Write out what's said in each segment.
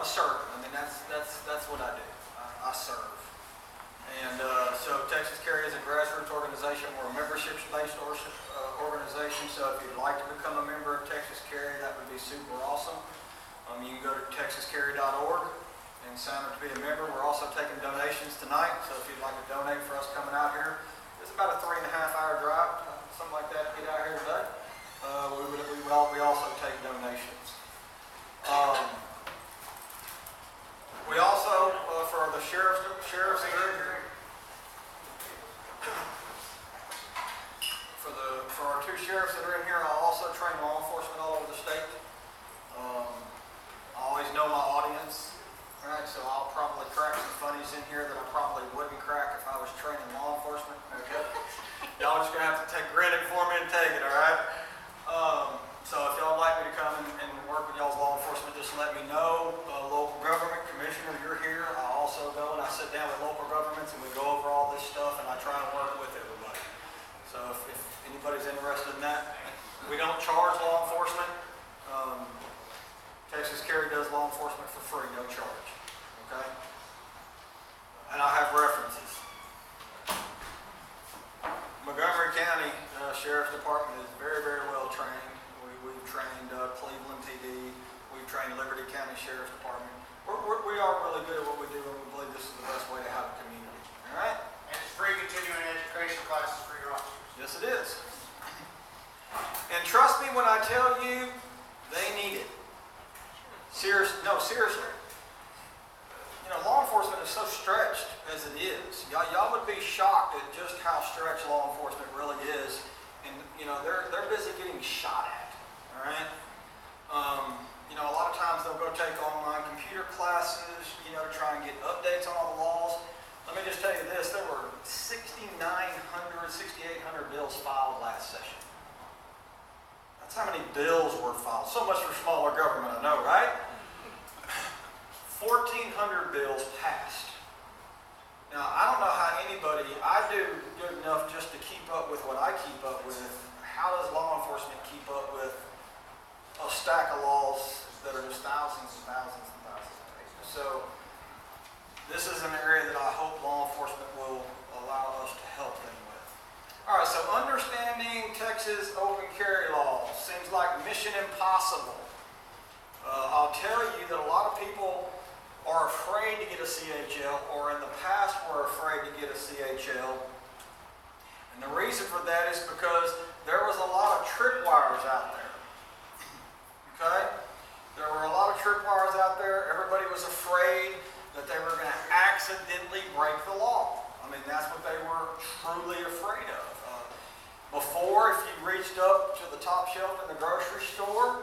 serve. I mean, that's what I do. I serve. And so Texas Carry is a grassroots organization. We're a membership-based organization. So if you'd like to become a member of Texas Carry, that would be super awesome. You can go to texascarry.org and sign up to be a member. We're also taking donations tonight. So if you'd like to donate for us coming out here, it's about a 3.5-hour drive, something like that, to get out here today. We also take donations. We also, for the sheriffs that are in here, for our 2 sheriffs that are in here, I also train law enforcement all over the state. I always know my audience, right? So I'll probably crack some funnies in here that I probably wouldn't crack if I was training law enforcement. Okay, y'all just gonna have to grin it for me and take it, all right? So if y'all like me to come and work with y'all's law enforcement, just let me know. Local government commissioner, you're here. I also go and I sit down with local governments and we go over all this stuff and I try and work with everybody. So if anybody's interested in that, we don't charge law enforcement. Texas Carry does law enforcement for free, no charge. Okay? And I have references. Montgomery County Sheriff's Department is very, very well trained. We've trained Cleveland PD. We've trained Liberty County Sheriff's Department. We are really good at what we do, and we believe this is the best way to have a community. All right? And it's free continuing education classes for your officers. Yes, it is. And trust me when I tell you, they need it. Seriously. You know, law enforcement is so stretched as it is. Y'all would be shocked at just how stretched law enforcement really is. And, you know, they're busy getting shot at. All right? You know, a lot of times they'll go take online computer classes, you know, to try and get updates on all the laws. Let me just tell you this. There were 6,800 bills filed last session. That's how many bills were filed. So much for smaller government, I know, right? 1,400 bills passed. Now, I don't know how I do good enough just to keep up with what I keep up with. How does law enforcement keep up with a stack of laws that are just thousands and thousands and thousands of pages? So, this is an area that I hope law enforcement will allow us to help them with. All right, so understanding Texas open carry law seems like mission impossible. I'll tell you that a lot of people are afraid to get a CHL, or in the past were afraid to get a CHL. And the reason for that is because there was a lot of tripwires out there. Okay? There were a lot of tripwires out there. Everybody was afraid that they were going to accidentally break the law. I mean, that's what they were truly afraid of. Before, if you reached up to the top shelf in the grocery store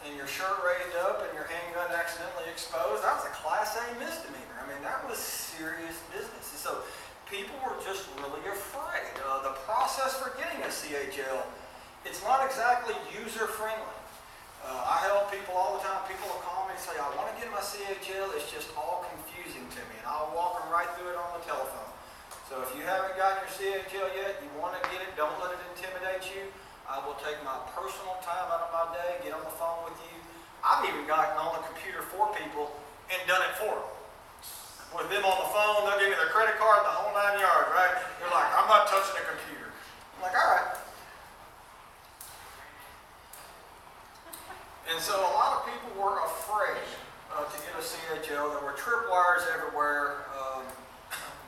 and your shirt raised up and your handgun accidentally exposed, that was a Class A misdemeanor. I mean, that was serious business. And so people were just really afraid. The process for getting a CHL, it's not exactly user-friendly. I help people all the time. People will call me and say, I want to get my CHL. It's just all confusing to me. And I'll walk them right through it on the telephone. So if you haven't gotten your CHL yet, you want to get it, don't let it intimidate you. I will take my personal time out of my day, get on the phone with you. I've even gotten on the computer for people and done it for them. With them on the phone, they'll give me their credit card, the whole 9 yards, right? They're like, I'm not touching a computer. I'm like, all right. And so a lot of people were afraid to get a CHL. There were tripwires everywhere.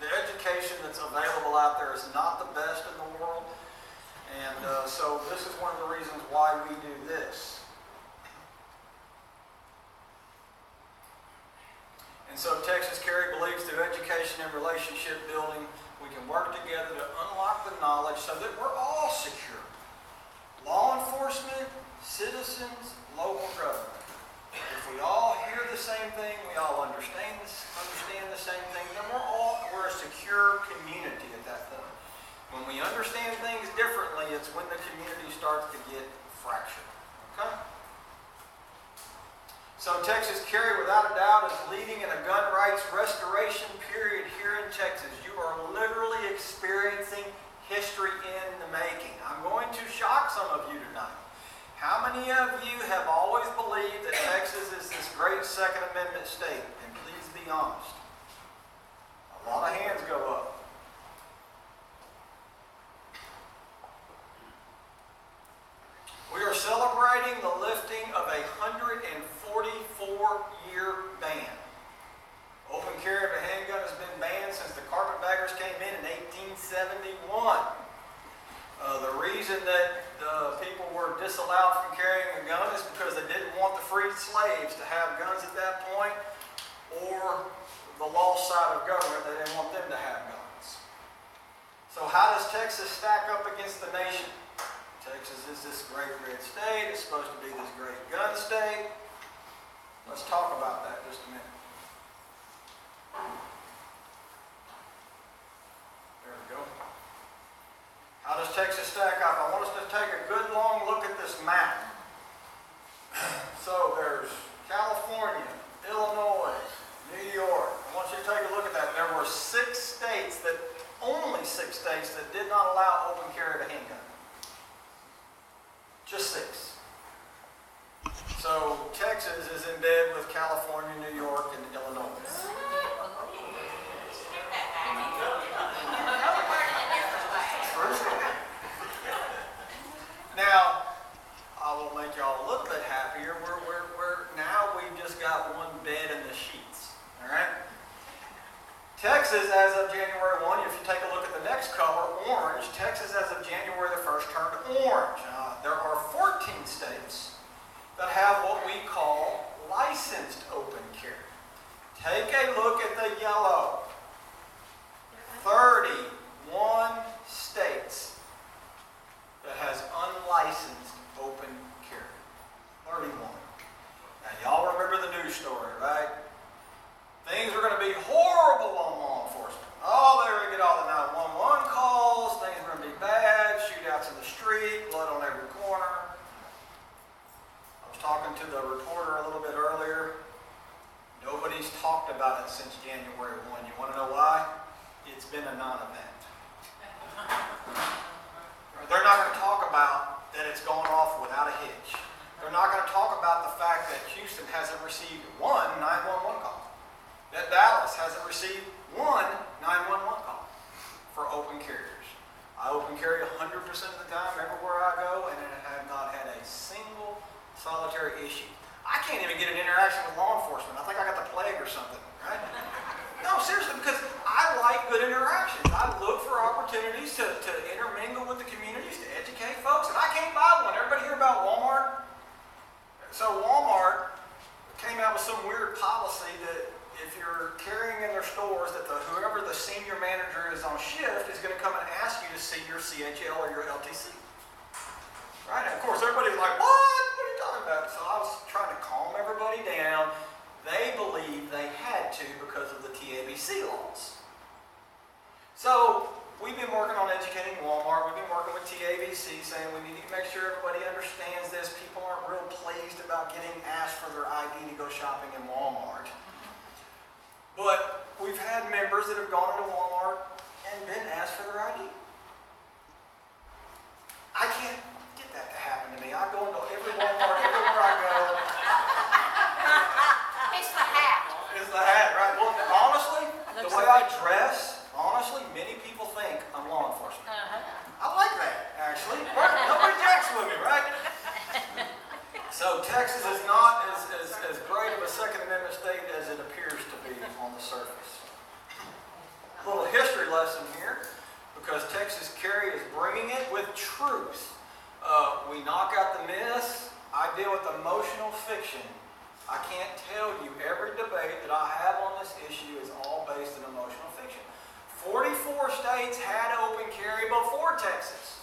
The education that's available out there is not the best in the world. And so this is one of the reasons why we do this. And so Texas Carry believes through education and relationship building, we can work together to unlock the knowledge so that we're all secure. Law enforcement, citizens, local government. If we all hear the same thing, we all understand the same thing, then we're a secure community at that point. When we understand things differently, it's when the community starts to get fractured. Okay? So Texas Carry, without a doubt, is leading in a gun rights restoration period here in Texas. You are literally experiencing history in the making. I'm going to shock some of you tonight. How many of you have always believed that Texas is this great Second Amendment state? And please be honest. A lot of hands go up. We are celebrating the lifting of a 144-year ban. Open carry of a handgun has been banned since the carpetbaggers came in 1871. The reason that people were disallowed from carrying a gun is because they didn't want the freed slaves to have guns at that point, or the lost side of government, they didn't want them to have guns. So how does Texas stack up against the nation? Texas is this great red state. It's supposed to be this great gun state. Let's talk about that just a minute. There we go. How does Texas stack up? I want us to take a good long look at this map. So there's California, Illinois, New York. I want you to take a look at that. There were only six states that did not allow open carry of a handgun. Just 6. So Texas is in bed with California, New York, and Illinois. Now, I will make y'all a little bit happier. Now we've just got one bed in the sheets. All right. Texas, as of January 1, if you take a look at the next color, orange, Texas as of January the 1st turned orange. There are 14 states that have what we call licensed open carry. Take a look at the yellow. 31 states that has unlicensed open carry. 31. Now y'all remember the news story, right? Things are going to be horrible on law enforcement. Oh, they're going to get all the 911 calls. Things are going to be bad. Shootouts in the street. Blood on every corner. I was talking to the reporter a little bit earlier. Nobody's talked about it since January 1. You want to know why? It's been a non-event. They're not going to talk about that it's gone off without a hitch. They're not going to talk about the fact that Houston hasn't received one 911 call. That Dallas hasn't received one 911 call for open carriers. I open carry 100% of the time everywhere I go, and I have not had a single solitary issue. I can't even get an interaction with law enforcement. I think I got the plague or something, right? No, seriously, because I like good interactions. I look for opportunities to intermingle with the communities, to educate folks, and I can't buy one. Everybody hear about Walmart? So Walmart came out with some weird policy that if you're carrying in their stores, that whoever the senior manager is on shift is going to come and ask you to see your CHL or your LTC. Right? And of course, everybody's like, what? What are you talking about? So I was trying to calm everybody down. They believed they had to because of the TABC laws. So we've been working on educating Walmart. We've been working with TABC, saying we need to make sure everybody understands this. People aren't real pleased about getting asked for their ID to go shopping in Walmart. But we've had members that have gone into Walmart and been asked for their ID. I can't get that to happen to me. I go into every Walmart, everywhere I go. It's the hat. It's the hat, right? Well, honestly, the way I dress, many people think I'm law enforcement. I like that, actually. Nobody jacks with me, right? So Texas is not as great of a Second Amendment state as it appears to be on the surface. A little history lesson here, because Texas carry is bringing it with truth. We knock out the myths. I deal with emotional fiction. I can't tell you every debate that I have on this issue is all based in emotional fiction. 44 states had open carry before Texas.